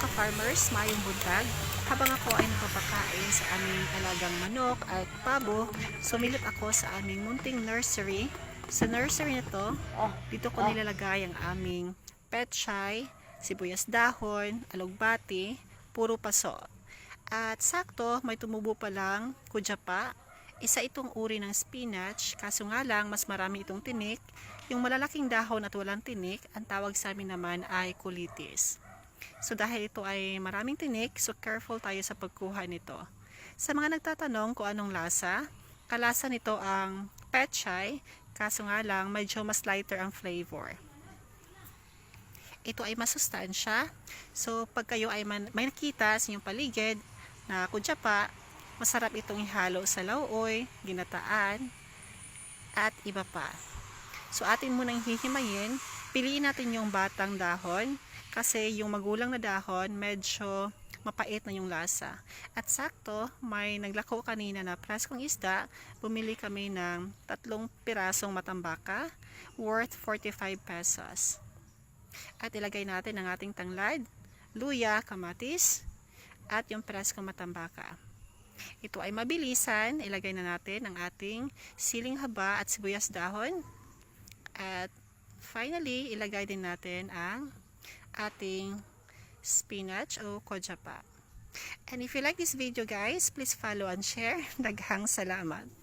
ka-farmers, mayong buntag. Habang ako ay nagpapakain sa aming alagang manok at pabo, sumilip ako sa aming munting nursery. Sa nursery na to, dito ko nilalagay ang aming petchay, sibuyas dahon, alugbati, puro paso. At sakto, may tumubo pa lang kudyapa. Isa itong uri ng spinach, kaso nga lang mas marami itong tinik. Yung malalaking dahon at walang tinik, ang tawag sa amin naman ay kulitis. So dahil ito ay maraming tinik, so careful tayo sa pagkuha nito. Sa mga nagtatanong kung anong lasa, kalasa nito ang petchay, kaso nga lang medyo mas lighter ang flavor. Ito ay masustansya, so pag kayo ay may nakita sa inyong paligid na kudyapa, masarap itong ihalo sa lauoy, ginataan, at iba pa. So atin munang hihimayin, piliin natin yung batang dahon, kasi yung magulang na dahon medyo mapait na yung lasa. At sakto, may naglako kanina na preskong isda, bumili kami ng 3 pirasong matambaka worth 45 pesos. At ilagay natin ang ating tanglad, luya, kamatis, at yung preskong matambaka. Ito ay mabilisan, ilagay na natin ang ating siling haba at sibuyas dahon. At finally, ilagay din natin ang ating spinach o kodyapa. And if you like this video guys, please follow and share. Daghang salamat!